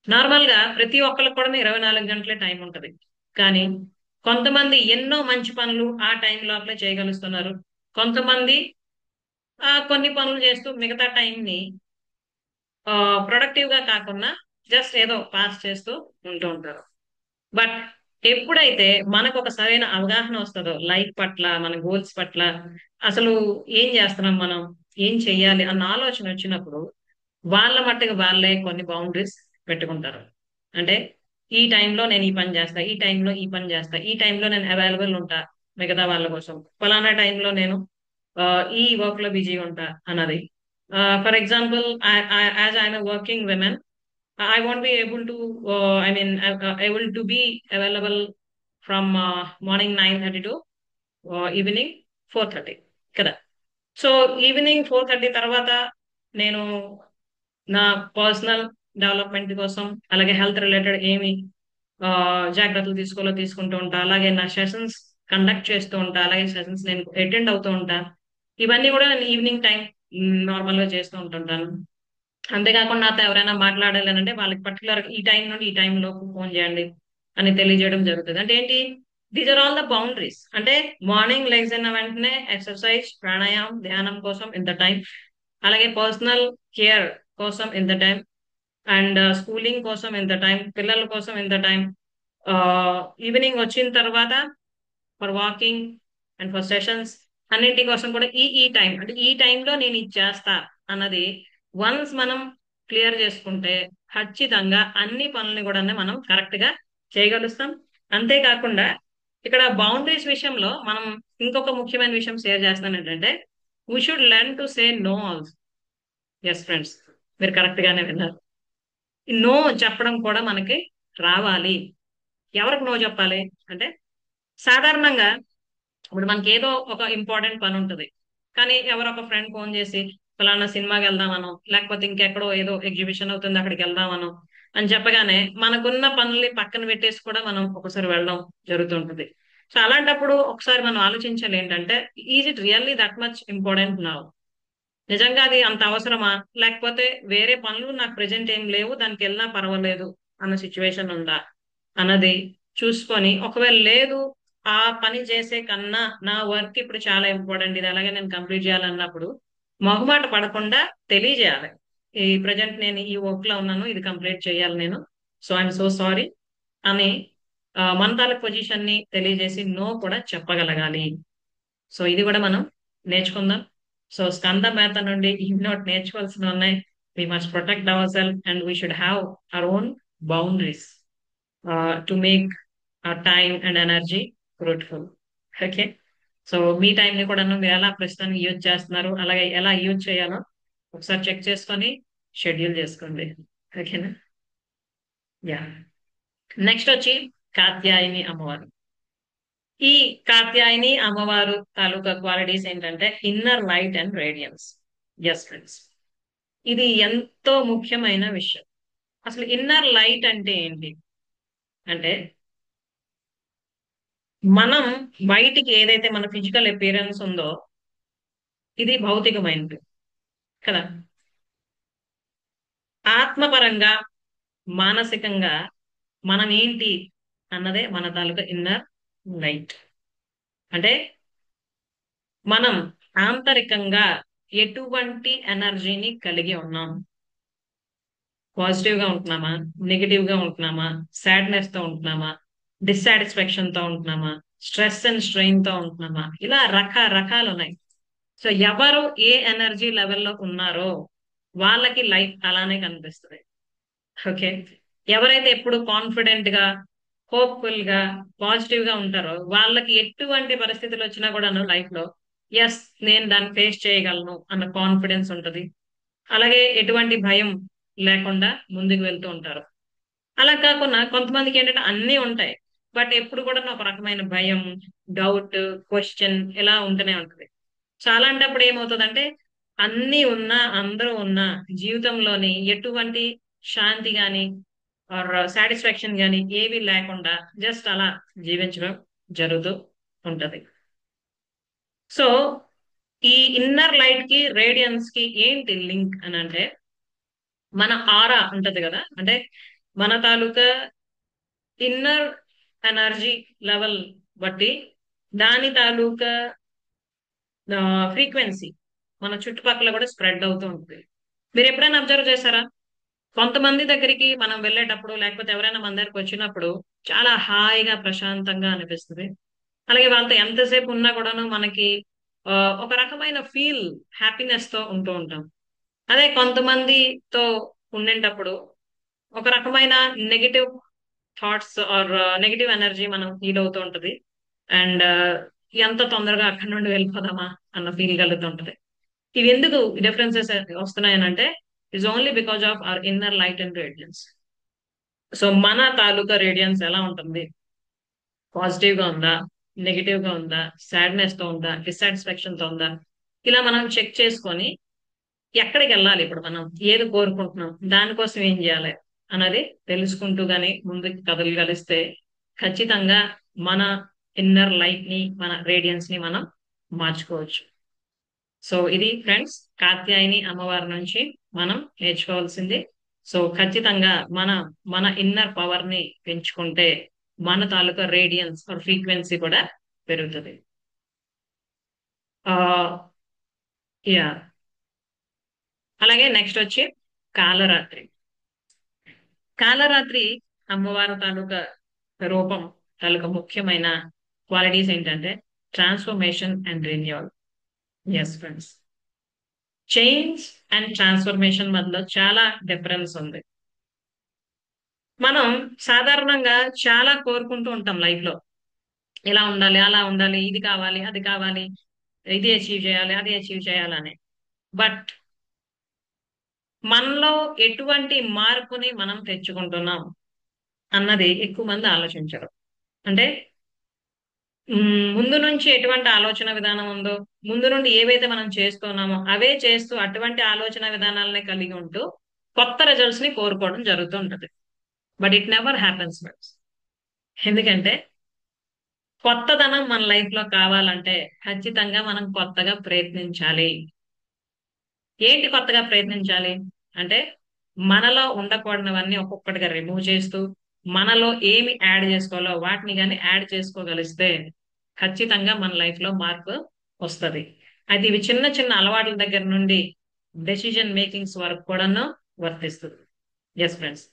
నార్మల్ గా ప్రతి ఒక్కరికి కూడా 24 గంటలే టైం ఉంటది. కానీ కొంతమంది ఎన్నో మంచి పనులు ఆ టైం లోపలే చేయగలుగుతున్నారు. కొంతమంది కొన్ని పనులు చేస్తూ మిగతా టైంని ప్రొడక్టివ్ గా కాకుండా జస్ట్ ఏదో పాస్ చేస్తూ ఉంటూ ఉంటారు. బట్ ఎప్పుడైతే మనకు ఒక సరైన అవగాహన వస్తుందో లైఫ్ పట్ల, మన గోల్స్ పట్ల, అసలు ఏం చేస్తున్నాం మనం, ఏం చెయ్యాలి అన్న ఆలోచన వచ్చినప్పుడు వాళ్ళ మట్టుకు వాళ్ళే కొన్ని బౌండరీస్ పెట్టుకుంటారు. అంటే ఈ టైంలో నేను ఈ పని చేస్తా, ఈ టైంలో ఈ పని చేస్తా, ఈ టైంలో నేను అవైలబుల్ ఉంటా మిగతా వాళ్ళ కోసం, ఫలానా టైంలో నేను ఈ వర్క్ లో బిజీ ఉంటా అన్నది. For example, as I'm working women, I won't be able to, I mean, able to be available from morning 9:30 to evening 4:30 కదా. సో ఈవినింగ్ 4:30 తర్వాత నేను నా పర్సనల్ డెవలప్మెంట్ కోసం, అలాగే హెల్త్ రిలేటెడ్ ఏమి జాగ్రత్తలు తీసుకోవాలో తీసుకుంటూ ఉంటా, అలాగే నా సెషన్స్ కండక్ట్ చేస్తూ ఉంటా, అలాగే సెషన్స్ నేను అటెండ్ అవుతూ ఉంటా. ఇవన్నీ కూడా నేను ఈవినింగ్ టైం నార్మల్ గా చేస్తూ ఉంటుంటాను. అంతేకాకుండా నాతో ఎవరైనా మాట్లాడాలి అంటే వాళ్ళకి పర్టికులర్ ఈ టైం నుండి ఈ టైం లోపు ఫోన్ చేయండి అని తెలియజేయడం జరుగుతుంది. అంటే ఏంటి, these are all the boundaries. అంటే మార్నింగ్ లెగ్సిన వెంటనే ఎక్సర్సైజ్, ప్రాణాయామం, ధ్యానం కోసం ఇంత టైం, అలాగే పర్సనల్ కేర్ కోసం ఇంత టైం, అండ్ స్కూలింగ్ కోసం ఇంత టైం, పిల్లల కోసం ఇంత టైం, ఈవినింగ్ వచ్చిన తర్వాత for walking and for sessions, అన్నింటి కోసం కూడా ఈ ఈ టైం, అంటే ఈ టైంలో నేను ఇది చేస్తా అన్నది వన్స్ మనం క్లియర్ చేసుకుంటే ఖచ్చితంగా అన్ని పనుల్ని కూడా మనం కరెక్ట్ గా చేయగలుగుతాం. అంతేకాకుండా ఇక్కడ బౌండరీస్ విషయంలో మనం ఇంకొక ముఖ్యమైన విషయం షేర్ చేస్తాను ఏంటంటే, we should learn to say no also. Yes friends, మీరు కరెక్ట్ గానే విన్నారు. నో చెప్పడం కూడా మనకి రావాలి. ఎవరికి నో చెప్పాలి అంటే, సాధారణంగా ఇప్పుడు మనకి ఏదో ఒక ఇంపార్టెంట్ పని ఉంటుంది, కానీ ఎవరో ఒక ఫ్రెండ్ ఫోన్ చేసి ఫలానా సినిమాకి వెళ్దామనో, లేకపోతే ఇంకెక్కడో ఏదో ఎగ్జిబిషన్ అవుతుంది అక్కడికి వెళ్దామనో అని చెప్పగానే మనకున్న పనుల్ని పక్కన పెట్టేసి కూడా మనం ఒకసారి వెళ్ళడం జరుగుతుంటుంది. సో అలాంటప్పుడు ఒకసారి మనం ఆలోచించాలి ఏంటంటే, is it really that much important now? నిజంగా అది అంత అవసరమా, లేకపోతే వేరే పనులు నాకు ప్రెజెంట్ ఏం లేవు దానికి వెళ్ళినా పర్వాలేదు అన్న సిచ్యువేషన్ ఉందా అన్నది చూసుకొని, ఒకవేళ లేదు ఆ పని చేసే కన్నా నా వర్క్ ఇప్పుడు చాలా ఇంపార్టెంట్, ఇది అలాగే నేను కంప్లీట్ చేయాలన్నప్పుడు మొహమాట పడకుండా తెలియజేయాలి. ఈ ప్రజెంట్ నేను ఈ వర్క్ లో ఉన్నాను, ఇది కంప్లీట్ చేయాలి నేను, సో ఐఎమ్ సో సారీ అని మన తాలూకు పొజిషన్ ని తెలియజేసి నో కూడా చెప్పగలగాలి. సో ఇది కూడా మనం నేర్చుకుందాం. సో స్కంద మేత నుండి ఇన్నోటి నేర్చుకోవాల్సిన ఉన్నాయి. We must protect our self and we should have our own boundaries to make our time and energy fruitful. Okay. So మీ టైం ని కూడా మీరు ఎలా ప్రస్తుతానికి యూజ్ చేస్తున్నారు, అలాగే ఎలా యూజ్ చేయాలో ఒకసారి చెక్ చేసుకొని షెడ్యూల్ చేసుకోండి. ఓకేనా? యా. నెక్స్ట్ వచ్చి కాత్యాయని అమ్మవారు. ఈ కాత్యాయని అమ్మవారు తాలూకా క్వాలిటీస్ ఏంటంటే inner light and radiance. Yes friends, ఇది ఎంతో ముఖ్యమైన విషయం. అసలు ఇన్నర్ లైట్ అంటే ఏంటి అంటే, మనం బయటికి ఏదైతే మన ఫిజికల్ అపియరెన్స్ ఉందో ఇది భౌతికమైనది కదా. ఆత్మపరంగా, మానసికంగా మనం ఏంటి అన్నదే మన తాలూకా ఇన్నర్ లైట్. అంటే మనం ఆంతరికంగా ఎటువంటి ఎనర్జీని కలిగి ఉన్నాం, పాజిటివ్ గా ఉంటున్నామా, నెగిటివ్ గా ఉంటున్నామా, సాడ్నెస్ తో ఉంటున్నామా, డిస్సాటిస్ఫాక్షన్ తో ఉంటున్నామా, స్ట్రెస్ అండ్ స్ట్రెయిన్ తో ఉంటున్నామా, ఇలా రకరకాలు ఉన్నాయి. సో ఎవరు ఏ ఎనర్జీ లెవెల్లో ఉన్నారో వాళ్ళకి లైఫ్ అలానే కనిపిస్తుంది. ఓకే. ఎవరైతే ఎప్పుడు కాన్ఫిడెంట్ గా, హోప్ఫుల్ గా, పాజిటివ్ గా ఉంటారో వాళ్ళకి ఎటువంటి పరిస్థితులు వచ్చినా కూడా లైఫ్ లో ఎస్ నేను దాన్ని ఫేస్ చేయగలను అన్న కాన్ఫిడెన్స్ ఉంటది. అలాగే ఎటువంటి భయం లేకుండా ముందుకు వెళ్తూ ఉంటారు. అలా కాకుండా కొంతమందికి ఏంటంటే అన్నీ ఉంటాయి, బట్ ఎప్పుడు కూడా ఒక రకమైన భయం, డౌట్, క్వశ్చన్ ఇలా ఉంటూనే ఉంటుంది. సో అలాంటప్పుడు ఏమవుతుందంటే అన్ని ఉన్నా అందరూ ఉన్నా జీవితంలోని ఎటువంటి శాంతి గాని ఆర్ సాటిస్ఫాక్షన్ గాని ఏవి లేకుండా జస్ట్ అలా జీవించడం జరుగుతూ ఉంటది. సో ఈ ఇన్నర్ లైట్ కి రేడియన్స్ కి ఏంటి లింక్ అని అంటే మన ఆరా ఉంటది కదా, అంటే మన తాలూకా ఇన్నర్ ఎనర్జీ లెవెల్ బట్టి దాని తాలూకా ఫ్రీక్వెన్సీ మన చుట్టుపక్కల కూడా స్ప్రెడ్ అవుతూ ఉంటుంది. మీరు ఎప్పుడైనా అబ్జర్వ్ చేశారా? కొంతమంది దగ్గరికి మనం వెళ్ళేటప్పుడు లేకపోతే ఎవరైనా మన దగ్గరికి వచ్చినప్పుడు చాలా హాయిగా ప్రశాంతంగా అనిపిస్తుంది. అలాగే వాళ్ళతో ఎంతసేపు ఉన్నా కూడాను మనకి ఆ, ఒక రకమైన ఫీల్ హ్యాపీనెస్ తో ఉంటూ ఉంటాం. అదే కొంతమందితో ఉండేటప్పుడు ఒక రకమైన negative thoughts or negative energy మనం ఫీల్ అవుతూ ఉంటది. అండ్ ఎంత తొందరగా అక్కడి నుండి వెళ్ళిపోదామా అన్న ఫీల్ కలుగుతూ ఉంటది. ఇవి ఎందుకు డిఫరెన్సెస్ వస్తున్నాయనంటే it's only because of our inner light and radiance. So మన తాలూకా రేడియన్స్ ఎలా ఉంటుంది, పాజిటివ్ గా ఉందా, నెగిటివ్ గా ఉందా, సాడ్నెస్ తో ఉందా, డిస్సాటిస్ఫాక్షన్ తో ఉందా, ఇలా మనం చెక్ చేసుకొని ఎక్కడికి వెళ్ళాలి, ఇప్పుడు మనం ఏది కోరుకుంటున్నాం, దానికోసం ఏం చేయాలి అన్నది తెలుసుకుంటూ గానీ ముందుకు కదలగలిస్తే ఖచ్చితంగా మన ఇన్నర్ లైట్ ని మన రేడియన్స్ ని మనం మార్చుకోవచ్చు. సో ఇది ఫ్రెండ్స్ కాత్యాయని అమ్మవారి నుంచి మనం నేర్చుకోవాల్సింది. సో ఖచ్చితంగా మన మన ఇన్నర్ పవర్ ని పెంచుకుంటే మన తాలూకా రేడియన్స్ ఆర్ ఫ్రీక్వెన్సీ కూడా పెరుగుతుంది. ఆ యా అలాగే నెక్స్ట్ వచ్చి కాలరాత్రి. కాలరాత్రి అమ్మవారి తాలూకా రూపం తాలూకా ముఖ్యమైన క్వాలిటీస్ ఏంటంటే transformation and renewal. Yes friends, change and transformation మధ్యలో చాలా డిఫరెన్స్ ఉంది. మనం సాధారణంగా చాలా కోరుకుంటూ ఉంటాం లైఫ్ లో, ఇలా ఉండాలి, అలా ఉండాలి, ఇది కావాలి, అది కావాలి, ఇది అచీవ్ చేయాలి, అది అచీవ్ చేయాలని. బట్ మనలో ఎటువంటి మార్పుని మనం తెచ్చుకుంటున్నాం అన్నది ఎక్కువ మంది ఆలోచించరు. అంటే ముందు నుంచి ఎటువంటి ఆలోచన విధానం ఉందో, ముందు నుండి ఏవైతే మనం చేస్తున్నామో అవే చేస్తూ అటువంటి ఆలోచన విధానాలనే కలిగి ఉంటూ కొత్త రిజల్ట్స్ ని కోరుకోవడం జరుగుతూ ఉంటది. But it never happens friends. ఎందుకంటే కొత్తదనం మన లైఫ్ లో కావాలంటే ఖచ్చితంగా మనం కొత్తగా ప్రయత్నించాలి. ఏంటి కొత్తగా ప్రయత్నించాలి అంటే మనలో ఉండకూడనివన్నీ ఒక్కొక్కటిగా రిమూవ్ చేస్తూ మనలో ఏమి యాడ్ చేసుకోవాలో వాటిని కానీ యాడ్ చేసుకోగలిస్తే ఖచ్చితంగా మన లైఫ్ లో మార్పు వస్తుంది. అయితే ఇవి చిన్న చిన్న అలవాట్ల దగ్గర నుండి డెసిజన్ మేకింగ్స్ వరకు కూడాను వర్తిస్తుంది. ఎస్ ఫ్రెండ్స్,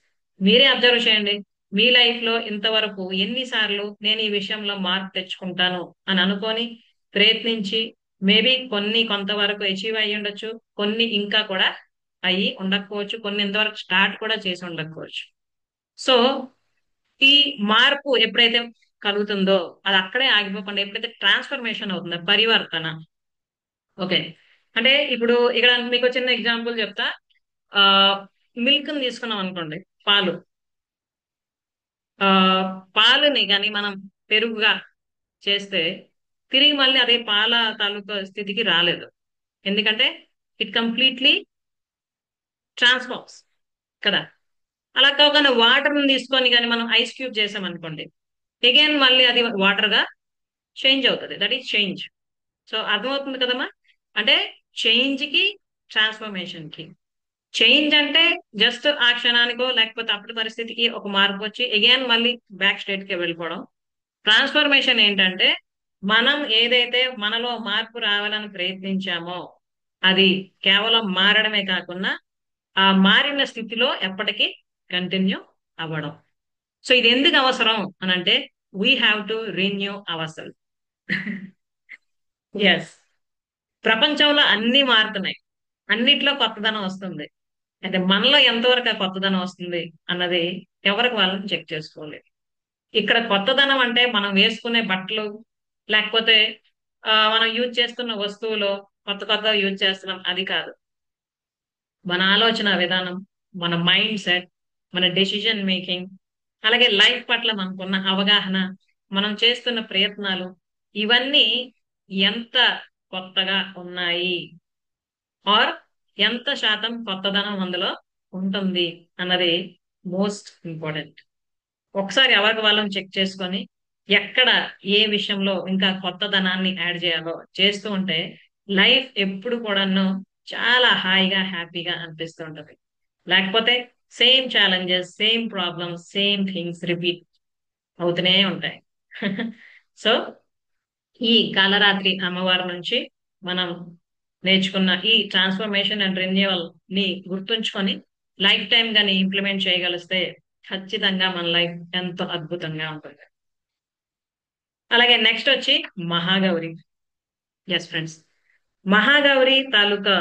మీరే అబ్జర్వ్ చేయండి. మీ లైఫ్ లో ఇంతవరకు ఎన్నిసార్లు నేను ఈ విషయంలో మార్పు తెచ్చుకుంటాను అని అనుకొని ప్రయత్నించి మేబీ కొన్ని కొంతవరకు అచీవ్ అయ్యి ఉండొచ్చు, కొన్ని ఇంకా కూడా అయ్యి ఉండకపోవచ్చు, కొన్ని ఇంతవరకు స్టార్ట్ కూడా చేసి ఉండకపోవచ్చు. సో ఈ మార్పు ఎప్పుడైతే కలుగుతుందో అది అక్కడే ఆగిపోకుండా ఎప్పుడైతే ట్రాన్స్ఫర్మేషన్ అవుతుందో పరివర్తన. ఓకే, అంటే ఇప్పుడు ఇక్కడ మీకు చిన్న ఎగ్జాంపుల్ చెప్తా. ఆ మిల్క్ ని తీసుకున్నాం అనుకోండి, పాలు. ఆ పాలని కానీ మనం పెరుగుగా చేస్తే తిరిగి మళ్ళీ అదే పాల తాలూకా స్థితికి రాలేదు. ఎందుకంటే ఇట్ కంప్లీట్లీ ట్రాన్స్ఫార్మ్స్ కదా. అలా కాకుండా వాటర్ తీసుకొని కానీ మనం ఐస్ క్యూబ్ చేసాం అనుకోండి, అగైన్ మళ్ళీ అది వాటర్ గా చేంజ్ అవుతుంది. That is change. సో అర్థమవుతుంది కదమ్మా. అంటే చేంజ్ కి ట్రాన్స్ఫర్మేషన్ కి, చేంజ్ అంటే జస్ట్ ఆ క్షణానికో లేకపోతే అప్పటి పరిస్థితికి ఒక మార్పు వచ్చి అగైన్ మళ్ళీ బ్యాక్ స్టేట్ కి వెళ్ళిపోవడం. ట్రాన్స్ఫర్మేషన్ ఏంటంటే మనం ఏదైతే మనలో మార్పు రావాలని ప్రయత్నించామో అది కేవలం మారడమే కాకుండా ఆ మారిన స్థితిలో ఎప్పటికీ కంటిన్యూ అవ్వడం. సో ఇది ఎందుకు అవసరం అని అంటే we have to renew our self. Yes, ప్రపంచంలో అన్ని మారుతున్నాయి, అన్నిట్లో కొత్తదనం వస్తుంది. అంటే మనలో ఎంతవరకు ఆ కొత్తదనం వస్తుంది అన్నది ఎవరికి వాళ్ళని చెక్ చేసుకోవాలి. ఇక్కడ కొత్తదనం అంటే మనం వేసుకునే బట్టలు లేకపోతే మనం యూజ్ చేస్తున్న వస్తువులు కొత్త కొత్త యూజ్ చేస్తున్నాం అది కాదు. మన ఆలోచన విధానం, మన మైండ్ సెట్, మన డెసిజన్ మేకింగ్, అలాగే లైఫ్ పట్ల మనకున్న అవగాహన, మనం చేస్తున్న ప్రయత్నాలు, ఇవన్నీ ఎంత కొత్తగా ఉన్నాయి, ఆర్ ఎంత శాతం కొత్తదనం అందులో ఉంటుంది అన్నది మోస్ట్ ఇంపార్టెంట్. ఒకసారి ఎవరికి వాళ్ళని చెక్ చేసుకొని ఎక్కడ ఏ విషయంలో ఇంకా కొత్తదనాన్ని యాడ్ చేయాలో చేస్తూ ఉంటే లైఫ్ ఎప్పుడు కూడాను చాలా హాయిగా హ్యాపీగా అనిపిస్తూ ఉంటది. లేకపోతే same challenges, same problems, same things repeat అవుతూనే ఉంటాయి. సో ఈ కాలరాత్రి అమ్మవారి నుంచి మనం నేర్చుకున్న ఈ ట్రాన్స్ఫర్మేషన్ అండ్ రెన్యువల్ ని గుర్తుంచుకొని లైఫ్ టైం గాని ఇంప్లిమెంట్ చేయగలిస్తే ఖచ్చితంగా మన లైఫ్ ఎంతో అద్భుతంగా ఉంటుంది. అలాగే నెక్స్ట్ వచ్చి మహాగౌరి. ఎస్ ఫ్రెండ్స్, మహాగౌరి తాలూకా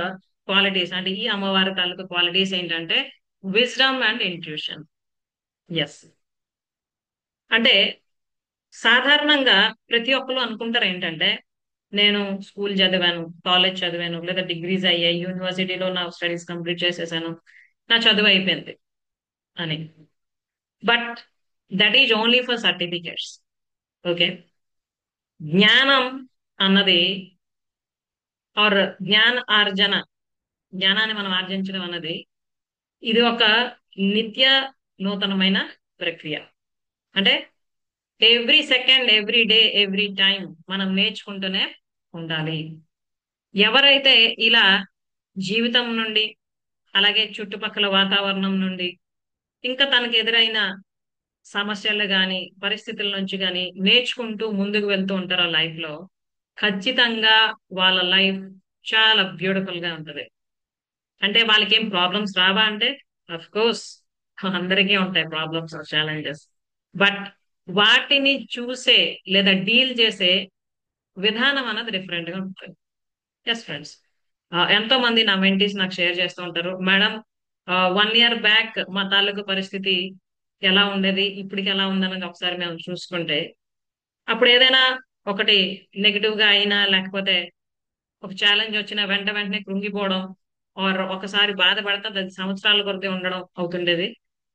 క్వాలిటీస్ అంటే ఈ అమ్మవారి తాలూకా క్వాలిటీస్ ఏంటంటే విజ్డమ్ అండ్ ఇంట్యూషన్. ఎస్, అంటే సాధారణంగా ప్రతి ఒక్కరు అనుకుంటారు ఏంటంటే నేను స్కూల్ చదివాను, కాలేజ్ చదివాను, లేదా డిగ్రీస్ అయ్యాయి, యూనివర్సిటీలో నా స్టడీస్ కంప్లీట్ చేసేసాను, నా చదువు అయిపోయింది అని. But that is only for certificates. Okay, జ్ఞానం అన్నది ఆర్ జ్ఞాన ఆర్జన, జ్ఞానాన్ని మనం ఆర్జించడం అన్నది ఇది ఒక నిత్య నూతనమైన ప్రక్రియ. అంటే every second, every day, every time మనం నేర్చుకుంటూనే ఉండాలి. ఎవరైతే ఇలా జీవితం నుండి, అలాగే చుట్టుపక్కల వాతావరణం నుండి, ఇంకా తనకు ఎదురైన సమస్యలు గాని పరిస్థితుల నుంచి గాని నేర్చుకుంటూ ముందుకు వెళ్తూ ఉంటారో లైఫ్ లో, ఖచ్చితంగా వాళ్ళ లైఫ్ చాలా బ్యూటిఫుల్ గా ఉంటది. అంటే వాళ్ళకి ఏం ప్రాబ్లమ్స్ రావా అంటే అఫ్ కోర్స్ అందరికీ ఉంటాయి ప్రాబ్లమ్స్, ఛాలెంజెస్. బట్ వాటిని చూసే లేదా డీల్ చేసే విధానం అన్నది డిఫరెంట్ గా ఉంటుంది. ఎస్ ఫ్రెండ్స్, ఎంతో మంది నా మెంటీస్ నాకు షేర్ చేస్తూ ఉంటారు, మేడం 1 ఇయర్ బ్యాక్ మా తాలూకు పరిస్థితి ఎలా ఉండేది, ఇప్పటికి ఎలా ఉందన్నది ఒకసారి మేము చూసుకుంటే, అప్పుడు ఏదైనా ఒకటి నెగిటివ్ గా అయినా, లేకపోతే ఒక ఛాలెంజ్ వచ్చిన వెంటనే కృంగిపోవడం, ఆర్ ఒకసారి బాధపడతా 10 సంవత్సరాల కొరకే ఉండడం అవుతుండేది.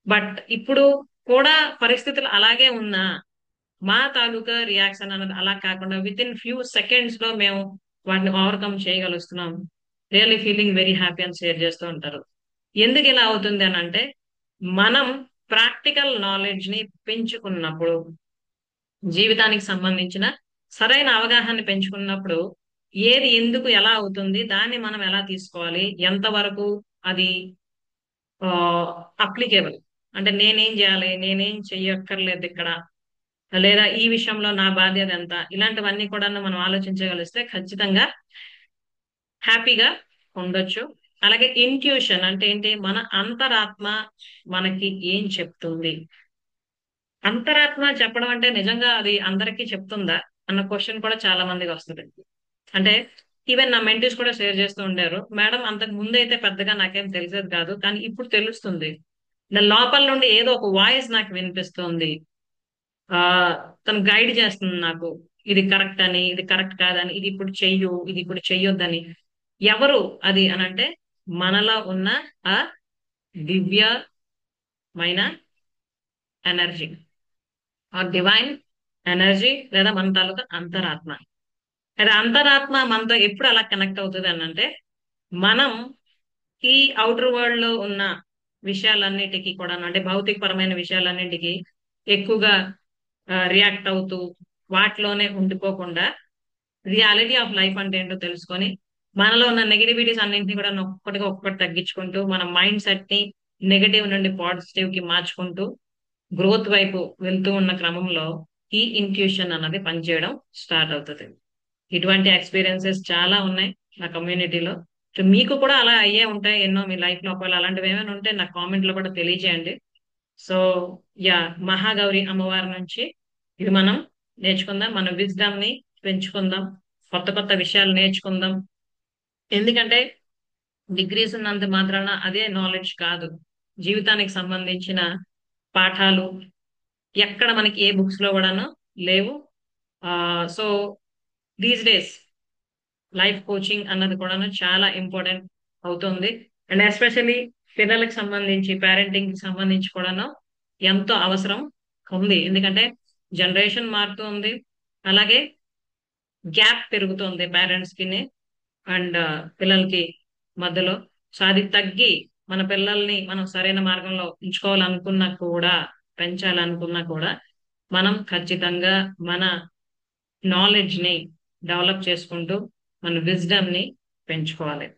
బట్ ఇప్పుడు కూడా పరిస్థితులు అలాగే ఉన్నా మా తాలూకా రియాక్షన్ అన్నది అలా కాకుండా విత్ ఇన్ ఫ్యూ సెకండ్స్ లో మేము వాటిని ఓవర్కమ్ చేయగలుగుతున్నాం. రియల్లీ ఫీలింగ్ వెరీ హ్యాపీ అని షేర్ చేస్తూ ఉంటారు. ఎందుకు ఇలా అవుతుంది అని అంటే మనం ప్రాక్టికల్ నాలెడ్జ్ ని పెంచుకున్నప్పుడు, జీవితానికి సంబంధించిన సరైన అవగాహన పెంచుకున్నప్పుడు ఏది ఎందుకు ఎలా అవుతుంది, దాన్ని మనం ఎలా తీసుకోవాలి, ఎంతవరకు అది అప్లికేబుల్, అంటే నేనేం చేయాలి, నేనేం చెయ్యక్కర్లేదు ఇక్కడ, లేదా ఈ విషయంలో నా బాధ్యత ఎంత, ఇలాంటివన్నీ కూడా మనం ఆలోచించగలిస్తే ఖచ్చితంగా హ్యాపీగా ఉండొచ్చు. అలాగే ఇంట్యూషన్ అంటే ఏంటి, మన అంతరాత్మ మనకి ఏం చెప్తుంది. అంతరాత్మ చెప్పడం అంటే నిజంగా అది అందరికీ చెప్తుందా అన్న క్వశ్చన్ కూడా చాలా మందికి వస్తుంది. అంటే ఈవెన్ నా మెంటీస్ కూడా షేర్ చేస్తూ ఉండారు, మేడం అంతకు ముందు అయితే పెద్దగా నాకేం తెలిసేది కాదు, కానీ ఇప్పుడు తెలుస్తుంది. నా లోపల నుండి ఏదో ఒక వాయిస్ నాకు వినిపిస్తుంది, ఆ తను గైడ్ చేస్తుంది నాకు, ఇది కరెక్ట్ అని, ఇది కరెక్ట్ కాదని, ఇది ఇప్పుడు చెయ్యు, ఇది ఇప్పుడు చెయ్యొద్దని. ఎవరు అది అని అంటే మనలో ఉన్న ఆ దివ్యమైన ఎనర్జీ, ఆ డివైన్ ఎనర్జీ, లేదా మన తాలూకా అంతరాత్మ. అది అంతరాత్మ మనతో ఎప్పుడు అలా కనెక్ట్ అవుతుంది అని అంటే మనం ఈ అవుటర్ వరల్డ్ లో ఉన్న విషయాలన్నిటికీ కూడా, అంటే భౌతికపరమైన విషయాలన్నిటికీ ఎక్కువగా రియాక్ట్ అవుతూ వాటిలోనే ఉండిపోకుండా రియాలిటీ ఆఫ్ లైఫ్ అంటే ఏంటో తెలుసుకొని మనలో ఉన్న నెగటివిటీస్ అన్నింటినీ కూడా ఒక్కొక్కటి తగ్గించుకుంటూ మన మైండ్ సెట్ ని నెగటివ్ నుండి పాజిటివ్ కి మార్చుకుంటూ గ్రోత్ వైపు వెళ్తూ ఉన్న క్రమంలో ఈ ఇంట్యూషన్ అన్నది పనిచేయడం స్టార్ట్ అవుతుంది. ఇటువంటి ఎక్స్పీరియన్సెస్ చాలా ఉన్నాయి నా కమ్యూనిటీలో. సో మీకు కూడా అలా అయ్యే ఉంటాయి ఎన్నో మీ లైఫ్ లో. ఒకవేళ అలాంటివి ఏమైనా ఉంటే నాకు కామెంట్ లో కూడా తెలియజేయండి. సో యా, మహాగౌరి అమ్మవారి నుంచి ఇది మనం నేర్చుకుందాం, మన విజ్డమ్ ని పెంచుకుందాం, కొత్త కొత్త విషయాలు నేర్చుకుందాం. ఎందుకంటే డిగ్రీస్ ఉన్నంత మాత్రాన అదే నాలెడ్జ్ కాదు. జీవితానికి సంబంధించిన పాఠాలు ఎక్కడ మనకి ఏ బుక్స్ లో కూడాను లేవు. So these days life coaching అన్నది కూడాను చాలా ఇంపార్టెంట్ అవుతుంది. అండ్ ఎస్పెషల్లీ పిల్లలకు సంబంధించి, పేరెంటింగ్ కి సంబంధించి కూడాను ఎంతో అవసరం ఉంది. ఎందుకంటే జనరేషన్ మారుతూ ఉంది, అలాగే గ్యాప్ పెరుగుతుంది పేరెంట్స్ కి అండ్ పిల్లలకి మధ్యలో. సో అది తగ్గి మన పిల్లల్ని మనం సరైన మార్గంలో ఉంచుకోవాలనుకున్నా కూడా, పెంచాలనుకున్నా కూడా, మనం ఖచ్చితంగా మన నాలెడ్జ్ ని డెవలప్ చేసుకుంటూ మన విజ్డమ్ ని పెంచుకోవాలి.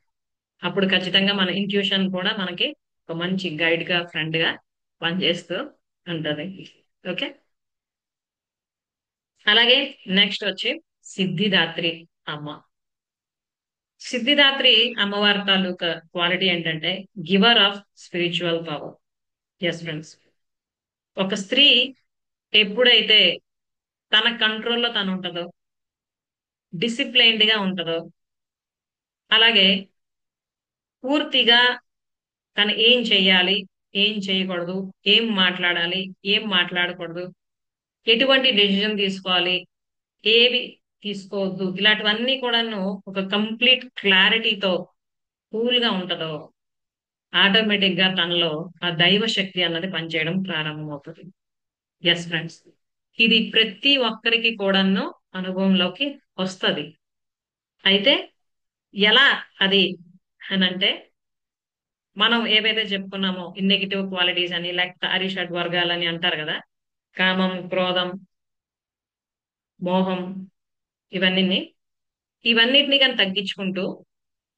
అప్పుడు ఖచ్చితంగా మన ఇంట్యూషన్ కూడా మనకి ఒక మంచి గైడ్ గా, ఫ్రెండ్ గా పనిచేస్తూ ఉంటది. ఓకే. అలాగే నెక్స్ట్ వచ్చి సిద్ధిదాత్రి అమ్మ. సిద్ధిదాత్రి అమ్మవారి తాలూకా క్వాలిటీ ఏంటంటే giver of spiritual power. Yes friends, ఒక స్త్రీ ఎప్పుడైతే తన కంట్రోల్లో తను ఉంటుందో, డిసిప్లైన్డ్ గా ఉంటుందో, అలాగే పూర్తిగా తను ఏం చెయ్యాలి, ఏం చేయకూడదు, ఏం మాట్లాడాలి, ఏం మాట్లాడకూడదు, ఎటువంటి డెసిజన్ తీసుకోవాలి, ఏవి తీసుకోవద్దు, ఇలాంటివన్నీ కూడాను ఒక కంప్లీట్ క్లారిటీతో కూల్ గా ఉంటుందో, ఆటోమేటిక్ గా తనలో ఆ దైవ శక్తి అన్నది పనిచేయడం ప్రారంభమవుతుంది. ఎస్ ఫ్రెండ్స్, ఇది ప్రతి ఒక్కరికి కూడాను అనుభవంలోకి వస్తుంది. అయితే ఎలా అది అనంటే, మనం ఏవైతే చెప్పుకున్నామో నెగిటివ్ క్వాలిటీస్ అని, లేకపోతే అరిషడ్ వర్గాలని అంటారు కదా, కామం, క్రోధం, మోహం, ఇవన్నీ ఇవన్నిటిని కానీ తగ్గించుకుంటూ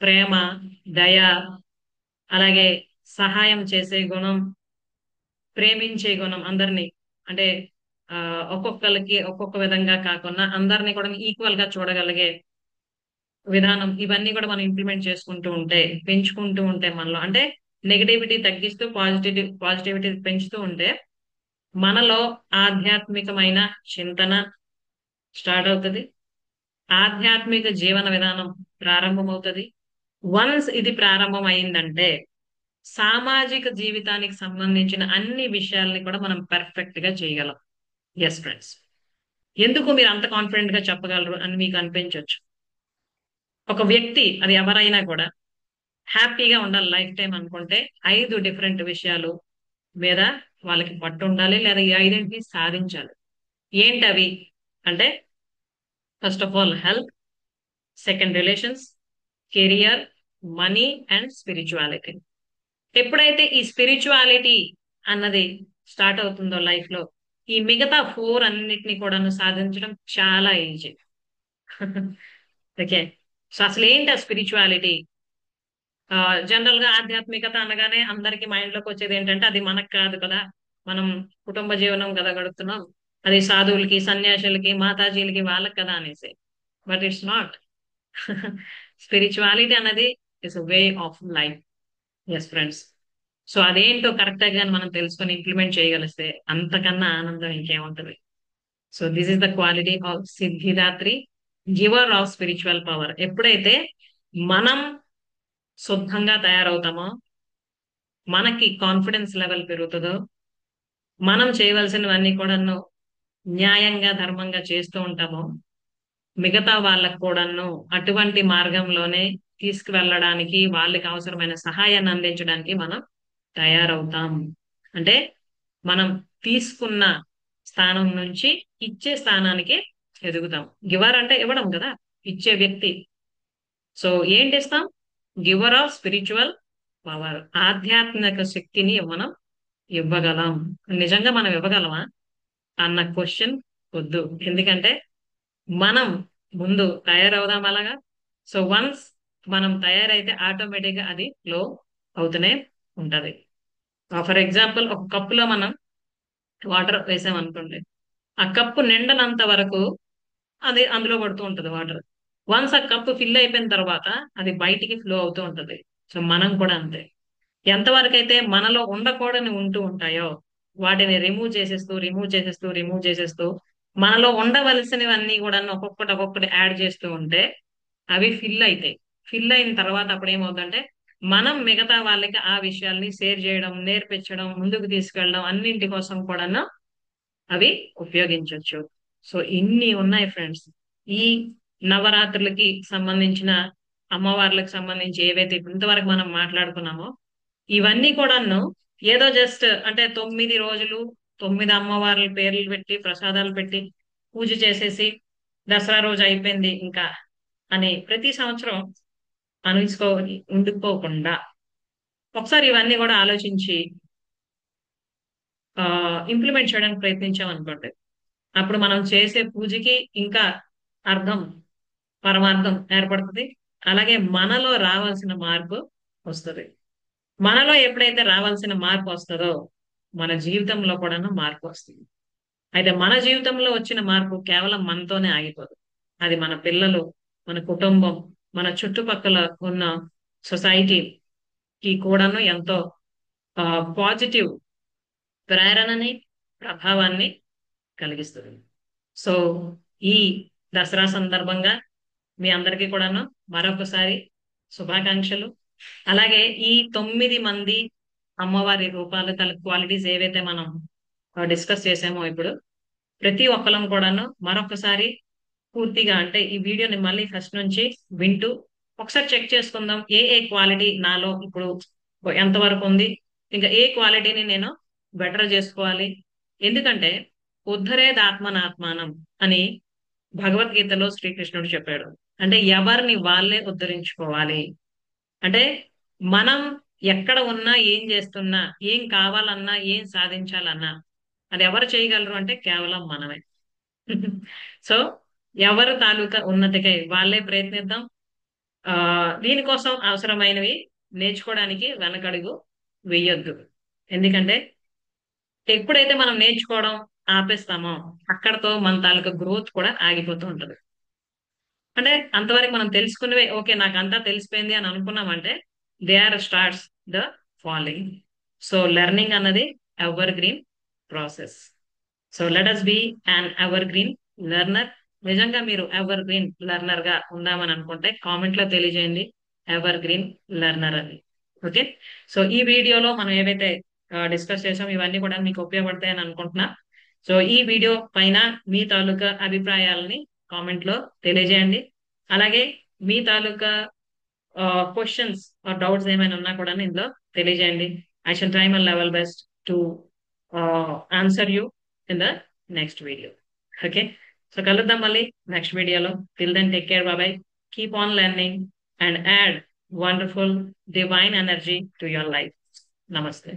ప్రేమ, దయ, అలాగే సహాయం చేసే గుణం, ప్రేమించే గుణం అందరినీ, అంటే ఆ ఒక్కొక్కరికి ఒక్కొక్క విధంగా కాకుండా అందరినీ కూడా ఈక్వల్ గా చూడగలిగే విధానం, ఇవన్నీ కూడా మనం ఇంప్లిమెంట్ చేసుకుంటూ ఉంటే, పెంచుకుంటూ ఉంటే మనలో, అంటే నెగటివిటీ తగ్గిస్తూ పాజిటివిటీ పెంచుతూ ఉంటే మనలో ఆధ్యాత్మికమైన చింతన స్టార్ట్ అవుతుంది. ఆధ్యాత్మిక జీవన విధానం ప్రారంభమవుతుంది. వన్స్ ఇది ప్రారంభం అయిందంటే సామాజిక జీవితానికి సంబంధించిన అన్ని విషయాల్ని కూడా మనం పర్ఫెక్ట్ గా చేయగలం. ఎస్ ఫ్రెండ్స్, ఎందుకు మీరు అంత కాన్ఫిడెంట్ గా చెప్పగలరు అని మీకు అనిపించవచ్చు. ఒక వ్యక్తి, అది ఎవరైనా కూడా, హ్యాపీగా ఉండాలి లైఫ్ టైం అనుకుంటే 5 డిఫరెంట్ విషయాలు మీద వాళ్ళకి పట్టు ఉండాలి, లేదా ఈ 5ని సాధించాలి. ఏంటవి అంటే, first of all health, second relations, career, money and spirituality. ఎప్పుడైతే ఈ స్పిరిచువాలిటీ అన్నది స్టార్ట్ అవుతుందో లైఫ్ లో, ఈ మిగతా 4 అన్నిటిని కూడా సాధించడం చాలా ఈజీ. ఓకే. సో అసలు ఏంటి ఆ స్పిరిచువాలిటీ? జనరల్ గా ఆధ్యాత్మికత అనగానే అందరికి మైండ్ లోకి వచ్చేది ఏంటంటే, అది మనకు కాదు కదా, మనం కుటుంబ జీవనం కదా గడుపుతున్నాం, అది సాధువులకి, సన్యాసులకి, మాతాజీలకి, వాళ్ళకి కదా అనేసి. But it's not. స్పిరిచువాలిటీ అన్నది is way of life. Yes friends, so అదేంటో కరెక్ట్ గా మనం తెలుసుకొని ఇంప్లిమెంట్ చేయగలిస్తే అంతకన్నా ఆనందం ఇంకేముంటది. So this is the quality of Siddhidatri, giver of spiritual power. ఎప్పుడైతే మనం శుద్ధంగా తయారవుతామో, మనకి కాన్ఫిడెన్స్ లెవెల్ పెరుగుతుందో, మనం చేయవలసినవన్నీ కూడాను న్యాయంగా, ధర్మంగా చేస్తూ ఉంటామో, మిగతా వాళ్ళకు కూడాను అటువంటి మార్గంలోనే తీసుకువెళ్ళడానికి, వాళ్ళకి అవసరమైన సహాయాన్ని అందించడానికి మనం తయారవుతాం. అంటే మనం తీసుకున్న స్థానం నుంచి ఇచ్చే స్థానానికి ఎదుగుతాం. గివర్ అంటే ఇవ్వడం కదా, ఇచ్చే వ్యక్తి. సో ఏంటి ఇస్తాం? గివర్ ఆఫ్ స్పిరిచువల్ పవర్, ఆధ్యాత్మిక శక్తిని మనం ఇవ్వగలం. నిజంగా మనం ఇవ్వగలమా అన్న క్వశ్చన్ వద్దు. ఎందుకంటే మనం ముందు తయారవుదాం అలాగా. సో వన్స్ మనం తయారైతే ఆటోమేటిక్ గా అది ఫ్లో అవుతూనే ఉంటది. ఫర్ ఎగ్జాంపుల్, ఒక కప్పులో మనం వాటర్ వేసామనుకోండి, ఆ కప్పు నిండనంత వరకు అది అందులో పడుతూ ఉంటది వాటర్. వన్స్ ఆ కప్పు ఫిల్ అయిపోయిన తర్వాత అది బయటికి ఫ్లో అవుతూ ఉంటది. సో మనం కూడా అంతే. ఎంతవరకు అయితే మనలో ఉండకూడని ఉంటూ ఉంటాయో వాటిని రిమూవ్ చేసేస్తూ మనలో ఉండవలసినవన్నీ కూడా ఒక్కొక్కటి యాడ్ చేస్తూ ఉంటే అవి ఫిల్ అవుతాయి. ఫిల్ అయిన తర్వాత అప్పుడు ఏమవుతుందంటే, మనం మిగతా వాళ్ళకి ఆ విషయాల్ని షేర్ చేయడం, నేర్పించడం, ముందుకు తీసుకెళ్ళడం, అన్నింటి కోసం కూడాను అవి ఉపయోగించవచ్చు. సో ఇన్ని ఉన్నాయి ఫ్రెండ్స్. ఈ నవరాత్రులకి సంబంధించిన, అమ్మవార్లకు సంబంధించి ఏవైతే ఇంతవరకు మనం మాట్లాడుకున్నామో, ఇవన్నీ కూడాను ఏదో జస్ట్ అంటే 9 రోజులు 9 అమ్మవార్ల పేర్లు పెట్టి, ప్రసాదాలు పెట్టి, పూజ చేసేసి దసరా రోజు అయిపోయింది ఇంకా అని ప్రతి సంవత్సరం అనుకోని ఉండిపోకుండా ఒకసారి ఇవన్నీ కూడా ఆలోచించి ఇంప్లిమెంట్ చేయడానికి ప్రయత్నించాం అనుకోండి, అప్పుడు మనం చేసే పూజకి ఇంకా అర్థం, పరమార్థం ఏర్పడుతుంది. అలాగే మనలో రావాల్సిన మార్పు వస్తుంది. మనలో ఎప్పుడైతే రావాల్సిన మార్పు వస్తుందో మన జీవితంలో కూడా మార్పు వస్తుంది. అయితే మన జీవితంలో వచ్చిన మార్పు కేవలం మనతోనే ఆగిపోదు. అది మన పిల్లలు, మన కుటుంబం, మన చుట్టుపక్కల ఉన్న సొసైటీకి కూడాను ఎంతో పాజిటివ్ ప్రేరణని, ప్రభావాన్ని కలిగిస్తుంది. సో ఈ దసరా సందర్భంగా మీ అందరికీ కూడాను మరొకసారి శుభాకాంక్షలు. అలాగే ఈ 9 మంది అమ్మవారి రూపాలు గల క్వాలిటీస్ ఏవైతే మనం డిస్కస్ చేసామో ఇప్పుడు, ప్రతి ఒక్కరం కూడాను మరొకసారి పూర్తిగా అంటే ఈ వీడియోని మళ్ళీ ఫస్ట్ నుంచి వింటూ ఒకసారి చెక్ చేసుకుందాం. ఏ ఏ క్వాలిటీ నాలో ఇప్పుడు ఎంతవరకు ఉంది, ఇంకా ఏ క్వాలిటీని నేను బెటర్ చేసుకోవాలి. ఎందుకంటే ఉద్ధరేదాత్మనాత్మానం అని భగవద్గీతలో శ్రీకృష్ణుడు చెప్పాడు. అంటే ఎవరిని వాళ్ళే ఉద్ధరించుకోవాలి. అంటే మనం ఎక్కడ ఉన్నా, ఏం చేస్తున్నా, ఏం కావాలన్నా, ఏం సాధించాలన్నా అది ఎవరు చేయగలరు అంటే కేవలం మనమే. సో ఎవరు తాలూకా ఉన్నతికై వాళ్ళే ప్రయత్నిద్దాం. ఆ దీనికోసం అవసరమైనవి నేర్చుకోవడానికి వెనకడుగు వెయ్యొద్దు. ఎందుకంటే ఎప్పుడైతే మనం నేర్చుకోవడం ఆపేస్తామో అక్కడతో మన తాలూకా గ్రోత్ కూడా ఆగిపోతూ ఉంటది. అంటే అంతవరకు మనం తెలుసుకున్నవే ఓకే నాకు అంతా తెలిసిపోయింది అని అనుకున్నామంటే they are starts the following. So learning అన్నది evergreen process. So let us be an evergreen learner. నిజంగా మీరు ఎవర్ గ్రీన్ లెర్నర్ గా ఉందామని అనుకుంటే కామెంట్ లో తెలియజేయండి ఎవర్ గ్రీన్ లెర్నర్ అని. ఓకే. సో ఈ వీడియోలో మనం ఏవైతే డిస్కస్ చేసాం ఇవన్నీ కూడా మీకు ఉపయోగపడతాయని అనుకుంటున్నా. సో ఈ వీడియో పైన మీ తాలూకా అభిప్రాయాలని కామెంట్ లో తెలియజేయండి. అలాగే మీ తాలూకా క్వశ్చన్స్ డౌట్స్ ఏమైనా ఉన్నా కూడా ఇందులో తెలియజేయండి. I shall try my level best to answer you in the next video. Okay. So కలుద్దాం మళ్ళీ నెక్స్ట్ వీడియోలో. Till then take care, bye. Keep on learning and add wonderful divine energy to your life. నమస్తే.